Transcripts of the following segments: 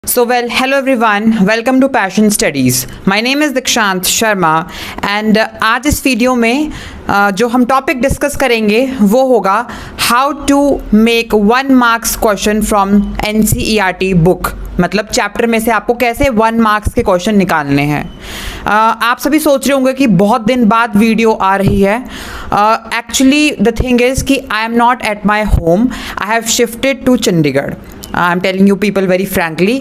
Hello everyone, welcome to Passion Studies. My name is Dikshant Sharma and आज इस video में जो हम टॉपिक डिस्कस करेंगे वो होगा how to make 1 marks question from NCERT book. मतलब चैप्टर में से आपको कैसे 1 मार्क्स के क्वेश्चन निकालने हैं। आप सभी सोच रहे होंगे कि बहुत दिन बाद वीडियो आ रही है। एक्चुअली द थिंग इज़ कि I am not at my home, I have shifted to Chandigarh. I'm telling you people very frankly,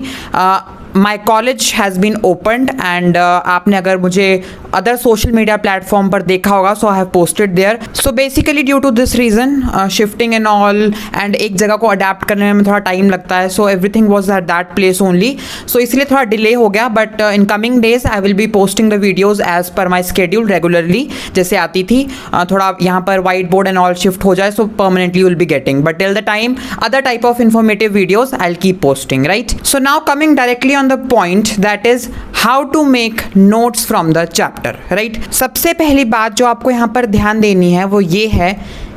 my college has been opened and आपने अगर मुझे अदर सोशल मीडिया प्लेटफॉर्म पर देखा होगा so I have posted there. So basically due to this reason shifting and all and एक जगह को adapt करने में थोड़ा टाइम लगता है. So everything was at that place only. So इसलिए थोड़ा डिले हो गया. But in coming days I will be posting the videos as per my schedule regularly जैसे आती थी. थोड़ा यहाँ पर white board and all shift हो जाए so permanently will be getting. But till the time other type of informative videos I will keep posting. Right. So now coming directly on the point that is how to make notes from the chapter. right. सबसे पहली बात जो आपको यहाँ पर ध्यान देनी है वो ये है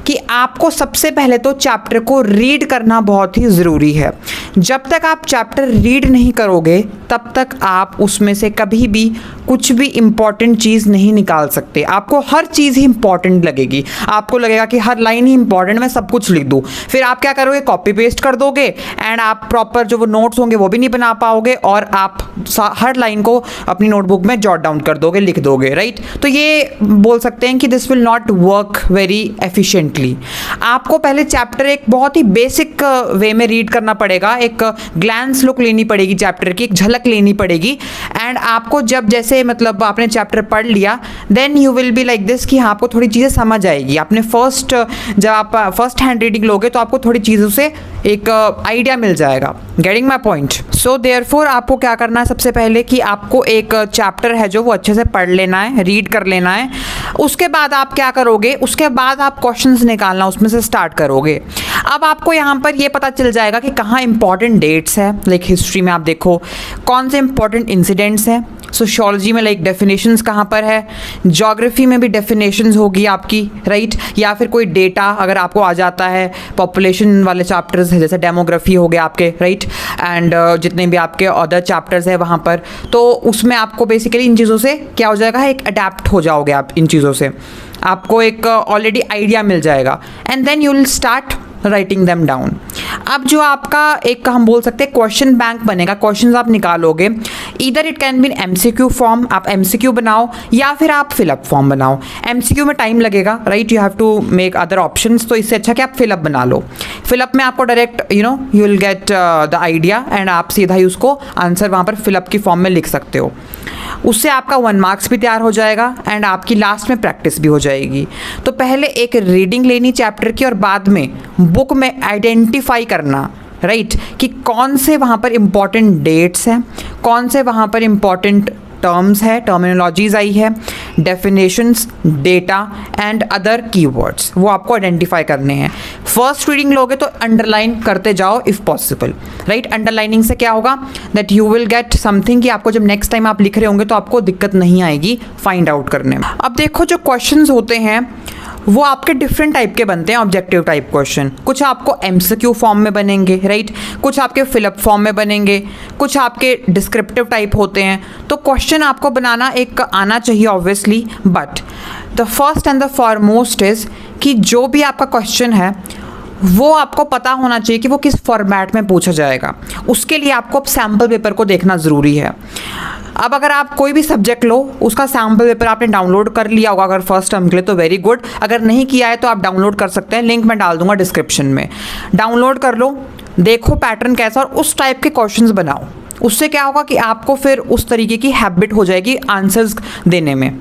कि आपको सबसे पहले तो चैप्टर को रीड करना बहुत ही ज़रूरी है. जब तक आप चैप्टर रीड नहीं करोगे तब तक आप उसमें से कभी भी कुछ भी इम्पॉर्टेंट चीज़ नहीं निकाल सकते. आपको हर चीज़ ही इम्पॉर्टेंट लगेगी. आपको लगेगा कि हर लाइन ही इम्पॉर्टेंट, मैं सब कुछ लिख दूँ. फिर आप क्या करोगे, कॉपी पेस्ट कर दोगे एंड आप प्रॉपर जो वो नोट्स होंगे वो भी नहीं बना पाओगे और आप हर लाइन को अपनी नोटबुक में जॉट डाउन कर दोगे, लिख दोगे. राइट. तो ये बोल सकते हैं कि this will not work very efficiently. आपको पहले चैप्टर एक बहुत ही बेसिक वे में रीड करना पड़ेगा. एक ग्लैंस लुक लेनी पड़ेगी चैप्टर की, एक झलक लेनी पड़ेगी. एंड आपको जब जैसे मतलब आपने चैप्टर पढ़ लिया then you will be like this कि हाँ आपको थोड़ी चीज़ें समझ आएगी. आपने जब आप फर्स्ट हैंड रीडिंग लोगे तो आपको थोड़ी चीज़ों से एक आइडिया मिल जाएगा. Getting my point. So therefore आपको क्या करना है, सबसे पहले कि आपको एक चैप्टर है जो वो अच्छे से पढ़ लेना है, रीड कर लेना है. उसके बाद आप क्या करोगे, उसके बाद आप क्वेश्चंस निकालना उसमें से स्टार्ट करोगे. अब आपको यहाँ पर ये पता चल जाएगा कि कहाँ इंपॉर्टेंट डेट्स है. लाइक हिस्ट्री में आप देखो कौन से इंपॉर्टेंट इंसिडेंट्स हैं. सोशियोलॉजी में लाइक डेफिनेशंस कहाँ पर है. ज्योग्राफी में भी डेफिनेशंस होगी आपकी. राइट. या फिर कोई डेटा अगर आपको आ जाता है, पॉपुलेशन वाले चैप्टर्स है जैसे डेमोग्राफी हो गया आपके. राइट. एंड जितने भी आपके अदर चैप्टर्स है वहाँ पर, तो उसमें आपको बेसिकली इन चीज़ों से क्या हो जाएगा, एक अडेप्ट हो जाओगे आप इन चीज़ों से. आपको एक ऑलरेडी आइडिया मिल जाएगा and then you will start writing them down. अब जो आपका एक हम बोल सकते हैं क्वेश्चन बैंक बनेगा, क्वेश्चंस आप निकालोगे. Either it can be MCQ form, आप MCQ बनाओ या फिर आप फिलअप फॉर्म बनाओ. MCQ में टाइम लगेगा. Right. You have to make other options. तो इससे अच्छा कि आप फिलअप बना लो. फिलअप में आपको direct you will get the idea and आप सीधा ही उसको आंसर वहाँ पर फिलअप की फॉर्म में लिख सकते हो. उससे आपका 1 मार्क्स भी तैयार हो जाएगा एंड आपकी लास्ट में प्रैक्टिस भी हो जाएगी. तो पहले एक रीडिंग लेनी चैप्टर की और बाद में बुक में आइडेंटिफाई करना. राइट. कि कौन से वहाँ पर इम्पॉर्टेंट डेट्स हैं, कौन से वहाँ पर इम्पॉर्टेंट टर्म्स है, टर्मिनोलॉजीज आई है, definitions, data and other keywords, वो आपको आइडेंटिफाई करने हैं. फर्स्ट रीडिंग लोगे तो अंडरलाइन करते जाओ इफ़ पॉसिबल. राइट. अंडरलाइनिंग से क्या होगा, that you will get something कि आपको जब नेक्स्ट टाइम आप लिख रहे होंगे तो आपको दिक्कत नहीं आएगी फाइंड आउट करने में. अब देखो जो क्वेश्चंस होते हैं वो आपके डिफरेंट टाइप के बनते हैं. ऑब्जेक्टिव टाइप क्वेश्चन कुछ आपको MCQ फॉर्म में बनेंगे. राइट. कुछ आपके फिलअप फॉर्म में बनेंगे, कुछ आपके डिस्क्रिप्टिव टाइप होते हैं. तो क्वेश्चन आपको बनाना एक आना चाहिए obviously. But the first and the foremost is कि जो भी आपका क्वेश्चन है वो आपको पता होना चाहिए कि वो किस फॉर्मेट में पूछा जाएगा. उसके लिए आपको अब सैम्पल पेपर को देखना ज़रूरी है. अब अगर आप कोई भी सब्जेक्ट लो, उसका सैम्पल पेपर आपने डाउनलोड कर लिया होगा अगर फर्स्ट टर्म के लिए तो वेरी गुड. अगर नहीं किया है तो आप डाउनलोड कर सकते हैं, लिंक मैं डाल दूंगा डिस्क्रिप्शन में. डाउनलोड कर लो, देखो पैटर्न कैसा और उस टाइप के क्वेश्चंस बनाओ. उससे क्या होगा कि आपको फिर उस तरीके की हैबिट हो जाएगी आंसर्स देने में.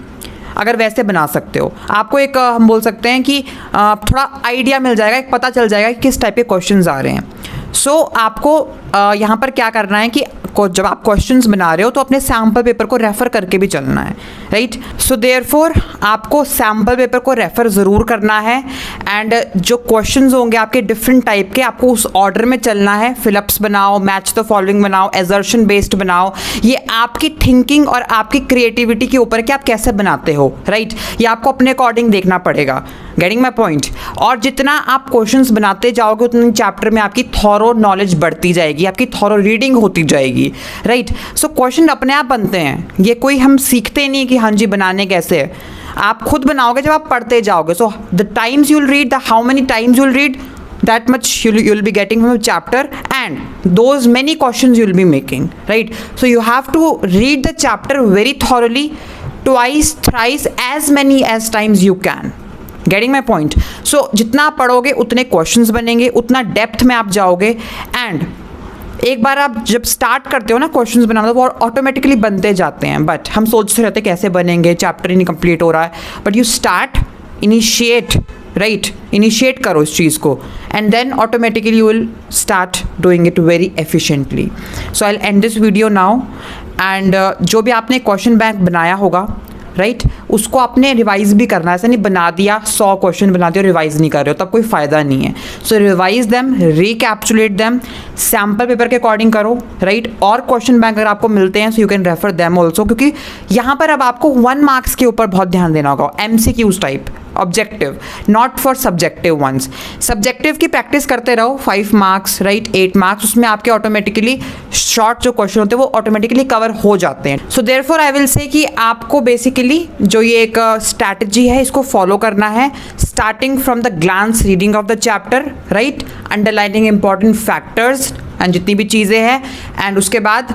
अगर वैसे बना सकते हो आपको एक हम बोल सकते हैं कि थोड़ा आइडिया मिल जाएगा, एक पता चल जाएगा कि किस टाइप के क्वेश्चंस आ रहे हैं. सो आपको यहाँ पर क्या करना है कि जब आप क्वेश्चंस बना रहे हो तो अपने सैम्पल पेपर को रेफ़र करके भी चलना है. राइट. सो देयरफॉर आपको सैम्पल पेपर को रेफ़र ज़रूर करना है एंड जो क्वेश्चंस होंगे आपके डिफरेंट टाइप के आपको उस ऑर्डर में चलना है. फिलअप्स बनाओ, मैच द फॉलोइंग बनाओ, एजर्शन बेस्ड बनाओ. ये आपकी थिंकिंग और आपकी क्रिएटिविटी के ऊपर है कि आप कैसे बनाते हो. राइट. ये आपको अपने अकॉर्डिंग देखना पड़ेगा. Getting my point. और जितना आप क्वेश्चंस बनाते जाओगे उतने चैप्टर में आपकी थॉरो नॉलेज बढ़ती जाएगी. जाएगी, आपकी थॉरो रीडिंग होती जाएगी, राइट। सो क्वेश्चन अपने आप बनते हैं, ये कोई हम सीखते नहीं कि हाँ जी बनाने कैसे है, आप खुद बनाओगे जब आप पढ़ते जाओगे। So the times you will read, the how many times you will read, that much you'll be getting from the chapter, and those many questions you'll be making, right? So you have to read the chapter very thoroughly, twice, thrice, as many as times you can. Getting my point? So जितना आप पढ़ोगे उतने questions बनेंगे, उतना depth में आप जाओगे, and एक बार आप जब स्टार्ट करते हो ना क्वेश्चंस बनाना, वो ऑटोमेटिकली बनते जाते हैं। बट हम सोचते रहते कैसे बनेंगे, चैप्टर ही नहीं कंप्लीट हो रहा है। But you start, initiate, right, initiate करो इस चीज़ को, and then automatically you will start doing it very efficiently. So I will end this video now, and जो भी आपने क्वेश्चन बैंक बनाया होगा, राइट, उसको आपने रिवाइज भी करना है। ऐसा नहीं बना दिया 100 क्वेश्चन बना दिया और रिवाइज नहीं कर रहे हो, तब कोई फ़ायदा नहीं है। So revise them, recapitulate them, sample paper के अकॉर्डिंग करो, राइट। और क्वेश्चन बैंक अगर आपको मिलते हैं so you can refer them also, क्योंकि यहाँ पर अब आपको 1 मार्क्स के ऊपर बहुत ध्यान देना होगा, MCQs type, objective, not for subjective ones. Subjective की प्रैक्टिस करते रहो, 5 मार्क्स, राइट, 8 मार्क्स, उसमें आपके ऑटोमेटिकली शॉर्ट जो क्वेश्चन होते हैं वो ऑटोमेटिकली कवर हो जाते हैं। So therefore I will say कि आपको बेसिकली जो ये एक स्ट्रैटेजी है इसको फॉलो करना है, starting from the glance reading of the chapter, right, underlining important factors and जितनी भी चीज़ें हैं, एंड उसके बाद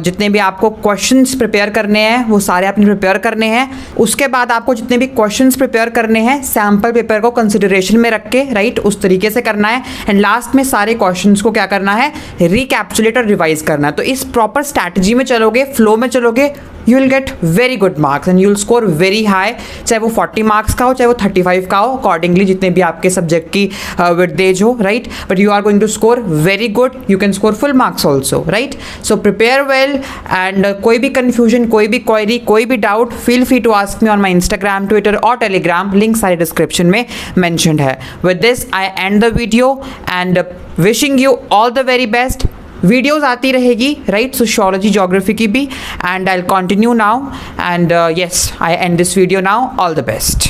जितने भी आपको क्वेश्चंस प्रिपेयर करने हैं वो सारे आपने प्रिपेयर करने हैं। उसके बाद आपको जितने भी क्वेश्चंस प्रिपेयर करने हैं सैम्पल पेपर को कंसिडरेशन में रख के, राइट, उस तरीके से करना है, एंड लास्ट में सारे क्वेश्चंस को क्या करना है, रिकैप्चुलेट और रिवाइज करना है। तो इस प्रॉपर स्ट्रैटेजी में चलोगे, फ्लो में चलोगे, you will get very good marks and you will score very high, चाहे वो 40 मार्क्स का हो, चाहे वो 35 का हो, अकॉर्डिंगली जितने भी आपके सब्जेक्ट की विड्थ हो, right, but you are going to score very good, you can score full marks also, right. So prepare well, and कोई भी कन्फ्यूजन, कोई भी क्वेरी, कोई भी doubt, feel free to ask me on my Instagram, Twitter और Telegram, link सारे description में mentioned है। With this I end the video and wishing you all the very best. Videos आती रहेगी, राइट, सोशियोलॉजी, ज्योग्राफी की भी, and I will continue now, and yes, I and this video now, all the best.